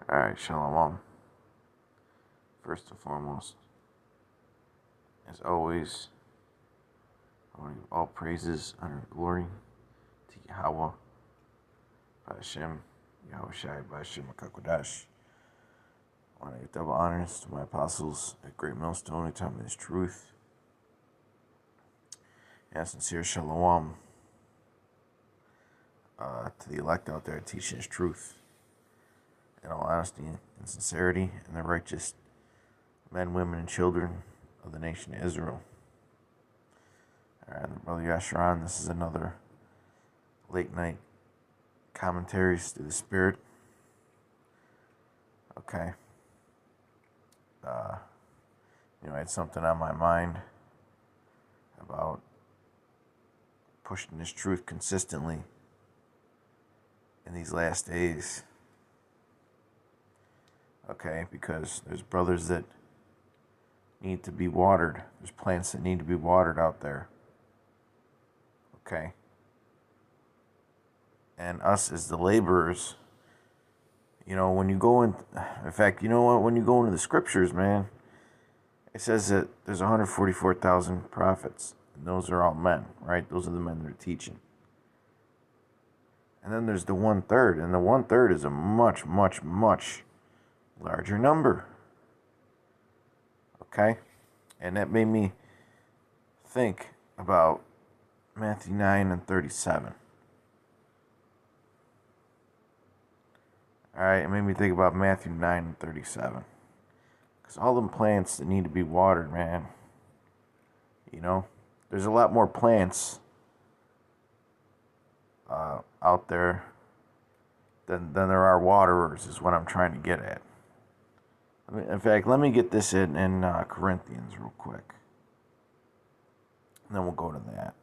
Alright, Shalom. First and foremost, as always, I want to give all praises, honor, and glory to YAHAWAH, HASHAM, YAHAWASHI, HASHAM, HAKODASH. I want to give double honors to my apostles at GREATMILLSTONE who taught me this truth. And sincere Shalom to the elect out there teaching this truth in all honesty and sincerity, and the righteous men, women, and children of the nation of Israel. Alright, Brother Yasharan, this is another late night commentaries to the Spirit. Okay. I had something on my mind about pushing this truth consistently in these last days. Okay, because there's brothers that need to be watered. There's plants that need to be watered out there. Okay. And us as the laborers, when you go in fact, you know what? When you go into the scriptures, man, it says that there's 144,000 prophets. And those are all men, right? Those are the men that are teaching. And then there's the 1/3. And the 1/3 is a much, much, much larger number. Okay? And that made me think about Matthew 9:37. Alright, it made me think about Matthew 9:37. Because all them plants that need to be watered, man. There's a lot more plants out there than there are waterers, is what I'm trying to get at. In fact, let me get this in Corinthians real quick. And then we'll go to that.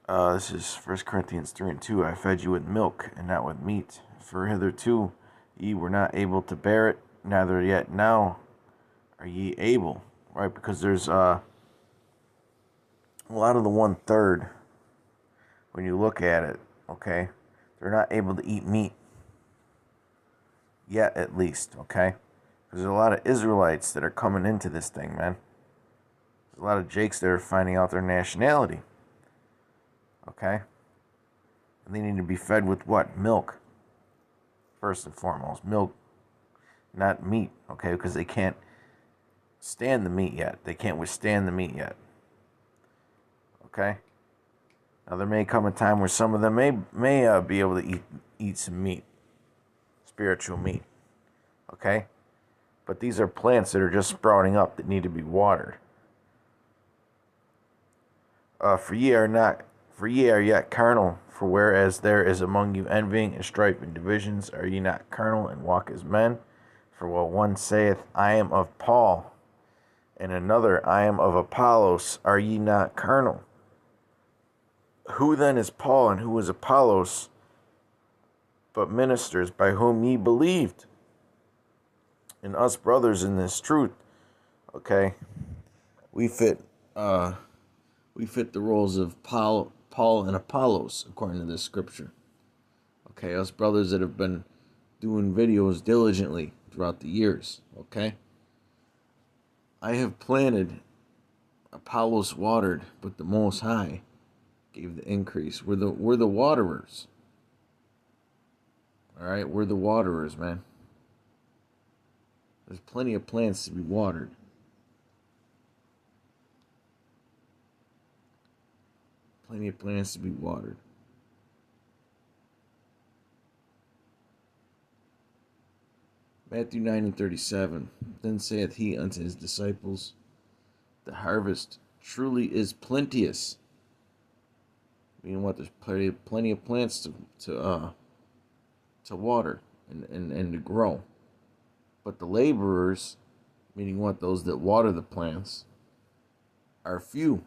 This is 1 Corinthians 3:2. I fed you with milk and not with meat, for hitherto ye were not able to bear it, neither yet now are ye able. Right? Because there's a lot of the 1/3, when you look at it, okay, they're not able to eat meat. Yet, at least, okay? Because there's a lot of Israelites that are coming into this thing, man. There's a lot of Jakes that are finding out their nationality. Okay? And they need to be fed with what? Milk. First and foremost. Milk, not meat, okay? Because they can't stand the meat yet. They can't withstand the meat yet. Okay? Now, there may come a time where some of them may be able to eat some meat. Spiritual meat. Okay? But these are plants that are just sprouting up that need to be watered. For ye are yet carnal, for whereas there is among you envying and strife and divisions, are ye not carnal and walk as men? For while one saith, I am of Paul, and another, I am of Apollos, are ye not carnal? Who then is Paul and who is Apollos, but ministers by whom ye believed? And us brothers in this truth, okay, we fit the roles of Paul and Apollos, according to this scripture. Okay, us brothers that have been doing videos diligently throughout the years. Okay, I have planted, Apollos watered, but the Most High gave the increase. We're the waterers. All right, we're the waterers, man. There's plenty of plants to be watered. Plenty of plants to be watered. Matthew 9:37. Then saith he unto his disciples, the harvest truly is plenteous. Meaning what? There's plenty of plants to water and to grow. But the laborers, meaning what? Those that water the plants, are few.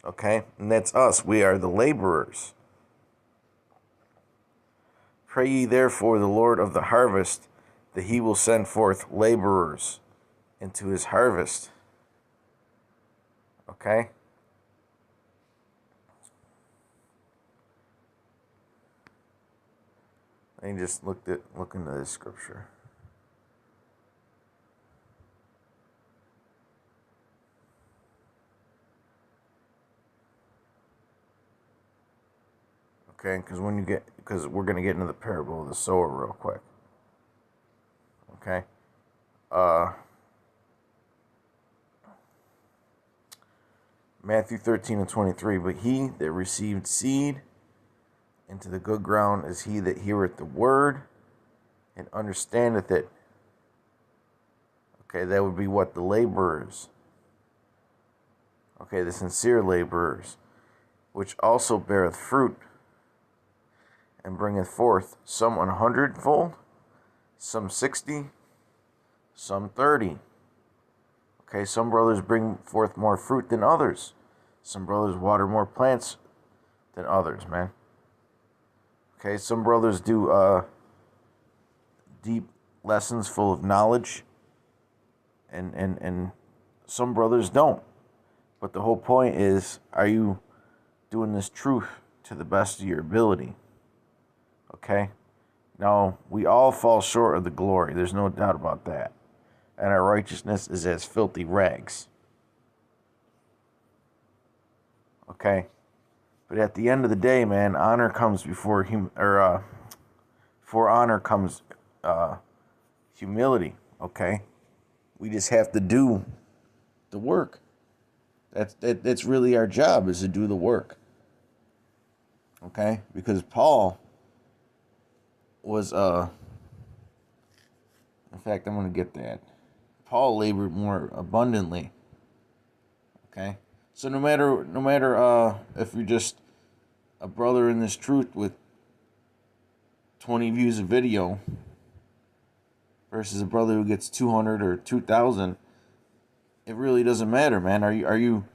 Okay, and that's us. We are the laborers. Pray ye therefore the Lord of the harvest that he will send forth laborers into his harvest. Okay? Let me just look into this scripture. Okay, because we're gonna get into the parable of the sower real quick. Okay, Matthew 13:23. But he that received seed into the good ground is he that heareth the word and understandeth it. Okay, that would be what? The laborers. Okay, the sincere laborers, which also beareth fruit and bringeth forth some 100-fold, some 60, some 30. Okay, some brothers bring forth more fruit than others. Some brothers water more plants than others, man. Okay, some brothers do deep lessons full of knowledge, and some brothers don't. But the whole point is, are you doing this truth to the best of your ability? Okay? Now, we all fall short of the glory. There's no doubt about that. And our righteousness is as filthy rags. Okay? But at the end of the day, man, honor comes before honor comes humility. Okay? We just have to do the work. That's really our job, is to do the work. Okay? Because Paul was in fact, I'm going to get that. Paul labored more abundantly. Okay? So no matter if you're just a brother in this truth with 20 views a video versus a brother who gets 200 or 2,000, it really doesn't matter, man. Are you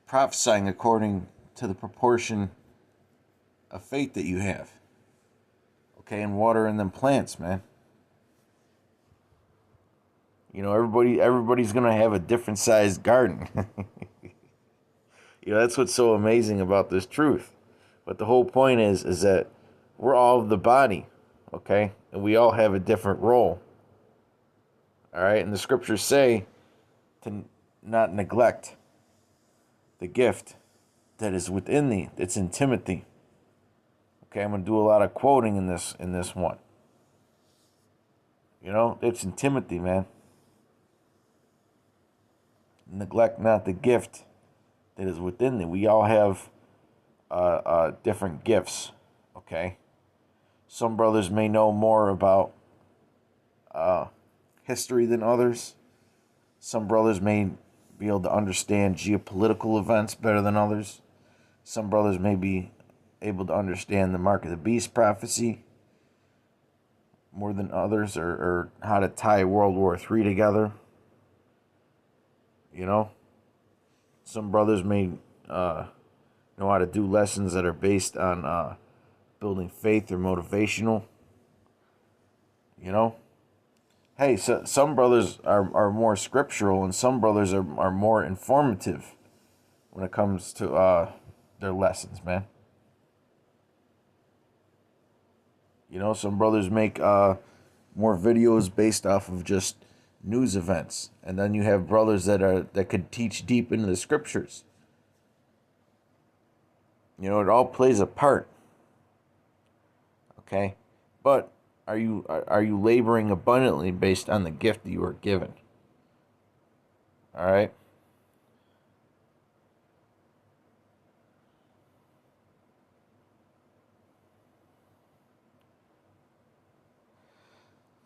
prophesying according to the proportion of faith that you have? Okay, and watering them plants, man. You know, everybody's gonna have a different sized garden. You know, that's what's so amazing about this truth. But the whole point is that we're all the body, okay? And we all have a different role. All right? And the scriptures say to not neglect the gift that is within thee. It's in Timothy. Okay, I'm going to do a lot of quoting in this one. You know, it's in Timothy, man. Neglect not the gift that is within thee. We all have different gifts, okay? Some brothers may know more about history than others. Some brothers may be able to understand geopolitical events better than others. Some brothers may be able to understand the mark of the beast prophecy more than others, or how to tie World War III together. You know, some brothers may know how to do lessons that are based on building faith or motivational. You know, hey, so some brothers are more scriptural, and some brothers are more informative when it comes to their lessons, man. You know, some brothers make more videos based off of just news events, and then you have brothers that could teach deep into the scriptures. You know, it all plays a part. Okay, but are you laboring abundantly based on the gift that you were given? All right.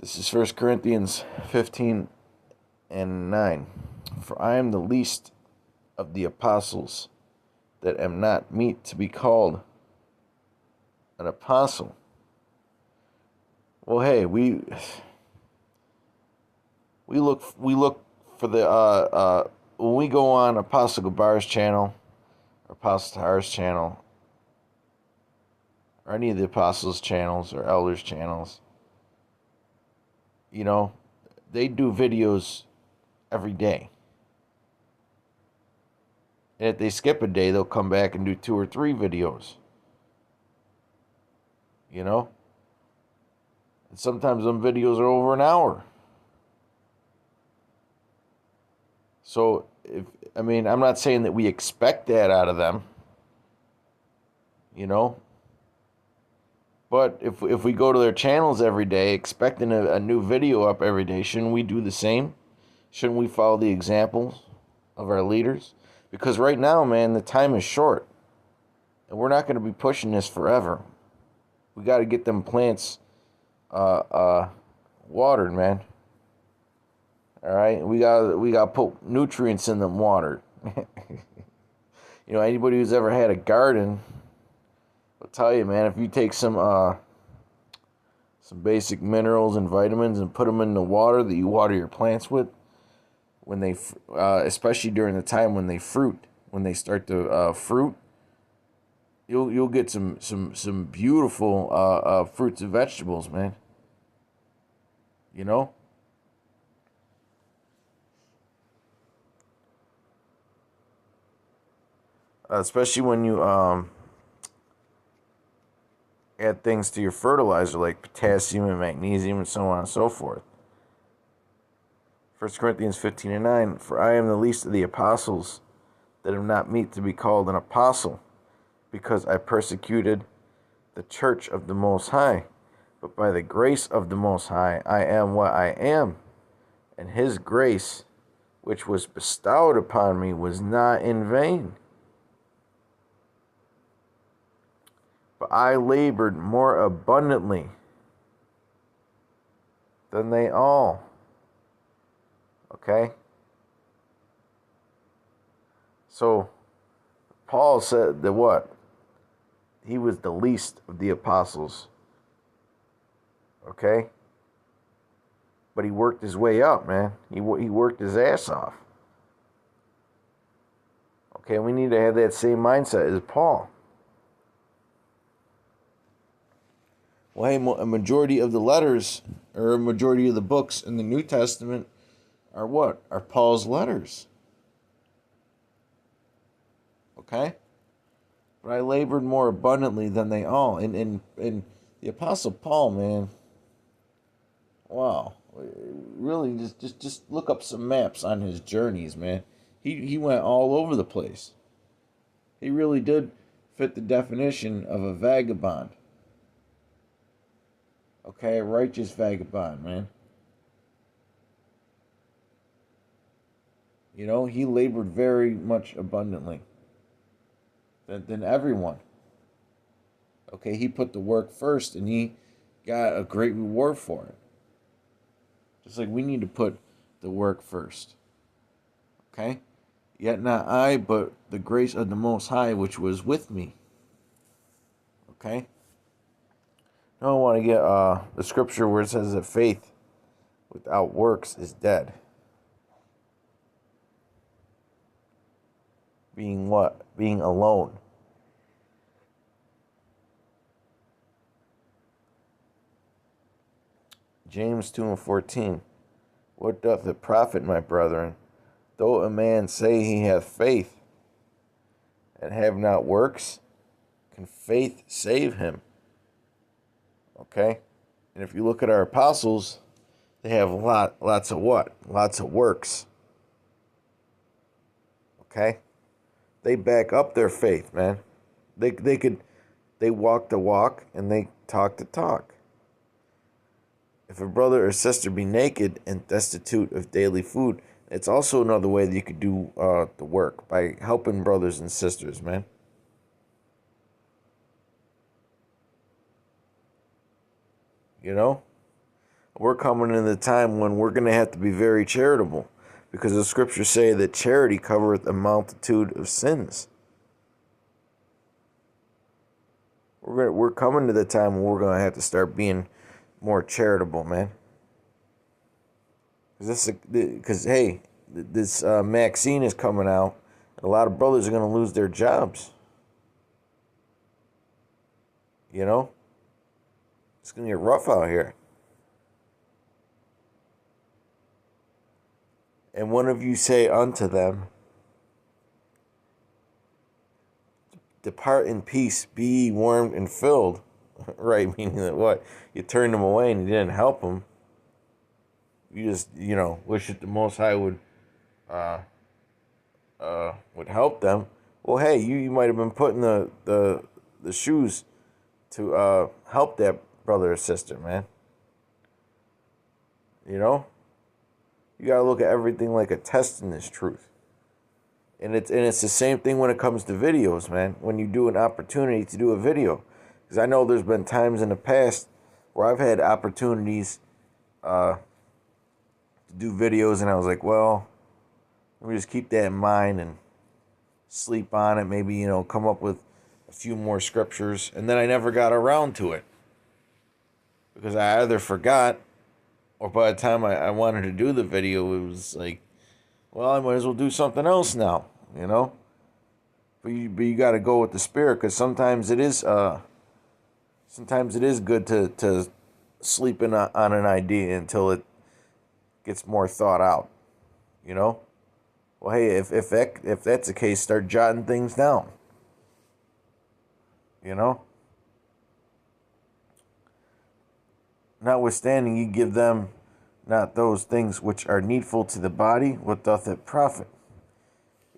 This is 1 Corinthians 15:9. For I am the least of the apostles, that am not meet to be called an apostle. Well, hey, we look for the when we go on Apostle Gabar's channel, or Apostle Tahar's channel, or any of the apostles' channels or elders' channels. You know, they do videos every day. And if they skip a day, they'll come back and do 2 or 3 videos. You know? And sometimes them videos are over an hour. So, I'm not saying that we expect that out of them. You know? But if we go to their channels every day expecting a new video up every day, shouldn't we do the same? Shouldn't we follow the examples of our leaders? Because right now, man, the time is short. And we're not going to be pushing this forever. We got to get them plants watered, man. All right? We got to put nutrients in them watered. Anybody who's ever had a garden, I'll tell you, man, if you take some basic minerals and vitamins and put them in the water that you water your plants with, when they, especially during the time when they start to fruit, you'll get some beautiful fruits and vegetables, man. You know? Especially when you add things to your fertilizer like potassium and magnesium and so on and so forth. 1 Corinthians 15:9, for I am the least of the apostles, that am not meet to be called an apostle, because I persecuted the church of the Most High. But by the grace of the Most High I am what I am, and his grace, which was bestowed upon me, was not in vain. But I labored more abundantly than they all. Okay? So, Paul said that what? He was the least of the apostles. Okay? But he worked his way up, man. He worked his ass off. Okay, we need to have that same mindset as Paul. Well, hey, a majority of the letters, or a majority of the books in the New Testament are what? Are Paul's letters. Okay? But I labored more abundantly than they all. And the Apostle Paul, man, wow. Really, just look up some maps on his journeys, man. He went all over the place. He really did fit the definition of a vagabond. Okay, a righteous vagabond, man. He labored very much abundantly than everyone. Okay, he put the work first and he got a great reward for it. Just like we need to put the work first. Okay? Yet not I, but the grace of the Most High, which was with me. Okay? Now I want to get the scripture where it says that faith without works is dead. Being what? Being alone. James 2:14. What doth it profit, my brethren, though a man say he hath faith, and have not works? Can faith save him? Okay? And if you look at our apostles, they have lots of what? Lots of works. Okay? They back up their faith, man. They walk the walk and they talk the talk. If a brother or sister be naked and destitute of daily food, it's also another way that you could do the work, by helping brothers and sisters, man. We're coming in the time when we're going to have to be very charitable, because the scriptures say that charity covereth a multitude of sins. We're coming to the time when we're going to have to start being more charitable, man. Because hey, this vaccine is coming out, and a lot of brothers are going to lose their jobs. It's going to get rough out here. and one of you say unto them, depart in peace, be ye warmed and filled. Right, meaning that what? You turned them away and you didn't help them. You just, wish that the Most High would help them. Well, hey, you might have been put in the shoes to help that brother or sister, man. You gotta look at everything like a test in this truth. And it's the same thing when it comes to videos, man. When you do an opportunity to do a video, because I know there's been times in the past where I've had opportunities to do videos, and I was like, well, let me just keep that in mind and sleep on it. Maybe come up with a few more scriptures, and then I never got around to it because I either forgot, or by the time I wanted to do the video, it was like, well, I might as well do something else now, But you got to go with the spirit, because sometimes it is good to sleep on an idea until it gets more thought out, Well, hey, if that's the case, start jotting things down, Notwithstanding, you give them not those things which are needful to the body, what doth it profit?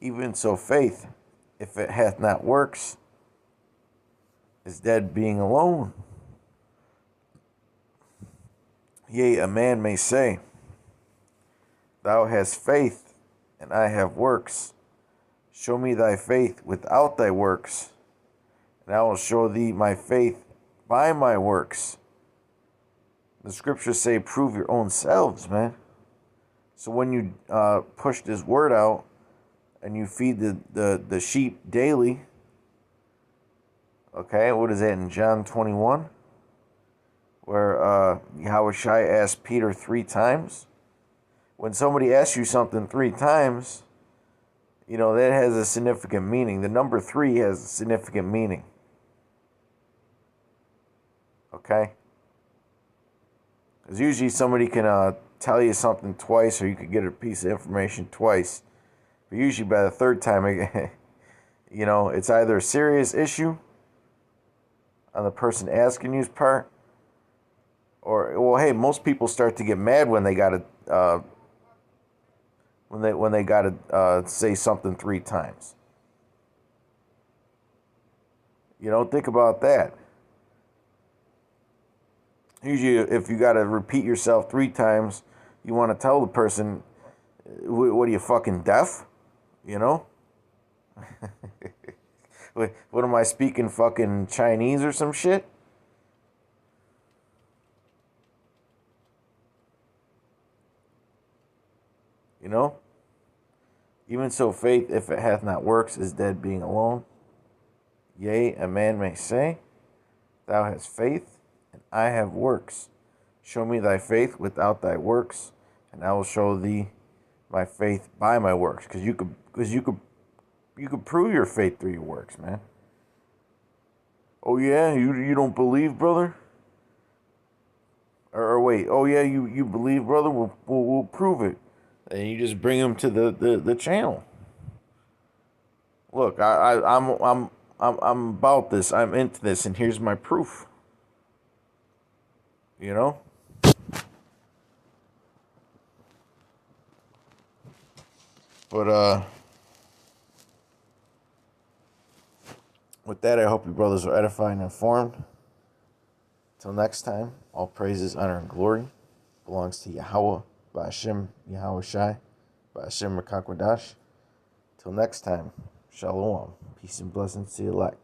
Even so faith, if it hath not works, is dead being alone. Yea, a man may say, thou hast faith, and I have works. Show me thy faith without thy works, and I will show thee my faith by my works. The scriptures say, prove your own selves, man. So when you push this word out and you feed the sheep daily, okay, what is that in John 21? Where YAHAWASHI asked Peter 3 times. When somebody asks you something 3 times, that has a significant meaning. The number 3 has a significant meaning. Okay? Because usually somebody can tell you something twice, or you could get a piece of information twice. But usually by the 3rd time, it's either a serious issue on the person asking you's part, or, well, hey, most people start to get mad when they got to when they got to say something 3 times. Think about that. Usually, if you got to repeat yourself 3 times, you want to tell the person, what are you, fucking deaf? What am I speaking, fucking Chinese or some shit? Even so faith, if it hath not works, is dead being alone. Yea, a man may say, thou hast faith, and I have works. Show me thy faith without thy works, and I will show thee my faith by my works. Because you could prove your faith through your works, man. Oh yeah, you don't believe, brother? Or wait, oh yeah, you believe, brother? We'll prove it. And you just bring them to the channel. Look, I'm about this. I'm into this, and here's my proof. But with that, I hope you brothers are edified and informed. Till next time, all praises, honor, and glory belongs to Yahawah, HASHAM, YAHAWASHI, HASHAM Rakakwadash. Till next time, Shalom. Peace and blessings to the elect.